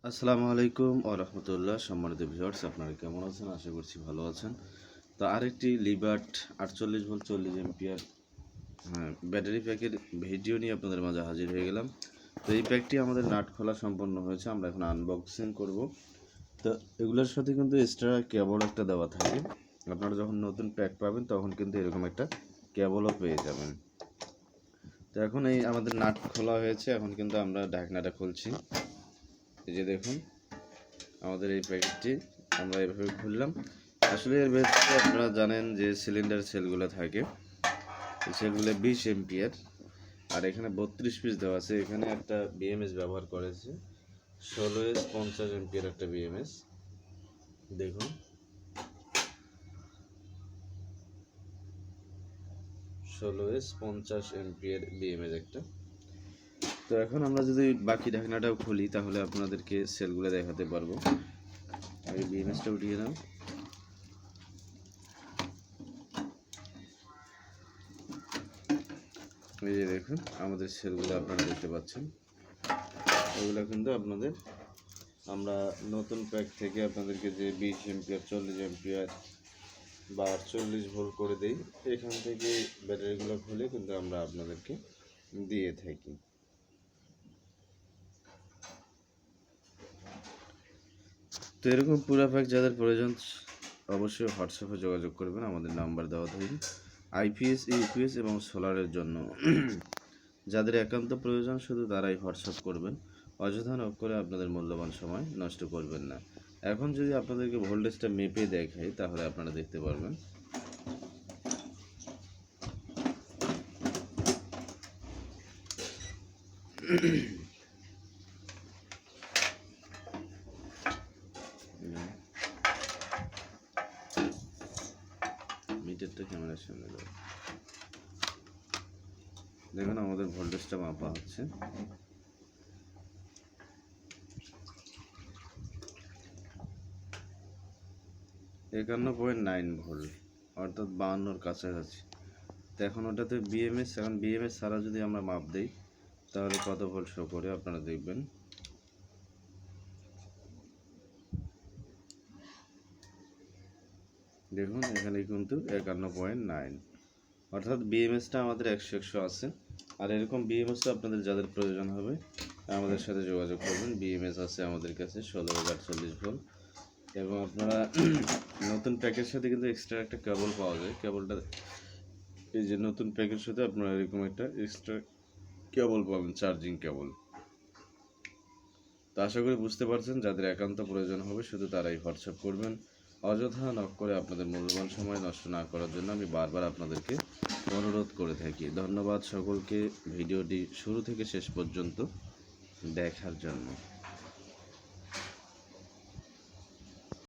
আসসালামু আলাইকুম ওয়া রাহমাতুল্লাহ। সম্মানিত ভিউয়ার্স, আপনারা কেমন আছেন? আশা করছি ভালো আছেন। তো আরেকটি liberty 48 volt 40 ampere battery প্যাকের video নিয়ে আপনাদের মাঝে হাজির হয়ে গেলাম। তো এই প্যাকটি আমাদের নাট খোলা সম্পন্ন হয়েছে, আমরা এখন আনবক্সিং করব। তো এগুলোর সাথে কিন্তু এক্সট্রা কেবল একটা দেওয়া থাকে। আপনারা যখন নতুন প্যাক পাবেন তখন কিন্তু এরকম একটা কেবলও পেয়ে যাবেন। তো এখন এই আমাদের নাট খোলা হয়েছে, এখন কিন্তু আমরা ঢাকনাটা খুলছি। এই যে দেখুন, আমাদের এই প্যাকেটটি আমরা এভাবে খুললাম। আসলে এর ভেতরে আপনারা জানেন যে সিলিন্ডার সেলগুলো থাকে, এই সেলগুলো 20 এম্পিয়ার, আর এখানে 32 পিস দেওয়া আছে। এখানে একটা বিএমএস ব্যবহার করেছে, 16S 50 এম্পিয়ার একটা বিএমএস। দেখুন, 16S 50 এম্পিয়ার বিএমএস একটা। তো এখন আমরা যদি বাকি ঢাকনাটাও খুলি তাহলে আপনাদেরকে সেলগুলো দেখাতে পারবো। এই বিএমএসটা উঠিয়ে নাও। এই যে দেখুন, আমাদের সেলগুলো আপনারা দেখতে পাচ্ছেন। এগুলো কিন্তু আপনাদের আমরা নতুন প্যাক থেকে আপনাদেরকে যে 20 এম্পিয়ার 40 এম্পিয়ার বা 48 ভোল্ট করে দেই, এখান থেকে ব্যাটারিগুলো খুলে কিন্তু আমরা আপনাদেরকে দিয়ে থাকি। তো এরকম পুরো প্যাক যাদের প্রয়োজন অবশ্যই হোয়াটসঅ্যাপে যোগাযোগ করবেন, আমাদের নাম্বার দেওয়া থাকবে। আইপিএস, ইউপিএস এবং সোলারের জন্য যাদের একান্ত প্রয়োজন শুধু তারাই হোয়াটসঅ্যাপ করবেন। অযথা নক করে আপনাদের মূল্যবান সময় নষ্ট করবেন না। এখন যদি আপনাদেরকে ভোল্টেজটা মেপে দেখাই তাহলে আপনারা দেখতে পারবেন। মিটারটা ক্যামেরার সামনে দাও। দেখুন, আমাদের ভোল্টেজটা মাপা হচ্ছে। একান্ন 51.9 ভোল্ট, অর্থাৎ 52-র কাছাকাছি। তো এখন ওটাতে বিএমএস, এখন বিএমএস ছাড়া যদি আমরা মাপ দিই তাহলে কত ভোল্ট শো করে আপনারা দেখবেন। দেখুন, এখানে কিন্তু 51.9, অর্থাৎ বিএমএসটা আমাদের 100 আছে। আর এরকম বিএমএসটা আপনাদের যাদের প্রয়োজন হবে আমাদের সাথে যোগাযোগ করবেন। বিএমএস আছে আমাদের কাছে 16-48 ভোল্ট, এবং আপনারা নতুন প্যাকের সাথে কিন্তু এক্সট্রা একটা কেবল পাওয়া যায়। কেবলটা এই যে নতুন প্যাকের সাথে আপনারা এরকম একটা এক্সট্রা কেবল পাবেন, চার্জিং কেবল। তো আশা করি বুঝতে পারছেন, যাদের একান্ত প্রয়োজন হবে শুধু তারাই হোয়াটসঅ্যাপ করবেন। অযথা নক করে আপনাদের মূল্যবান সময় নষ্ট না করার জন্য আমি বারবার আপনাদেরকে অনুরোধ করে থাকি। ধন্যবাদ সকলকে ভিডিওটি শুরু থেকে শেষ পর্যন্ত দেখার জন্য।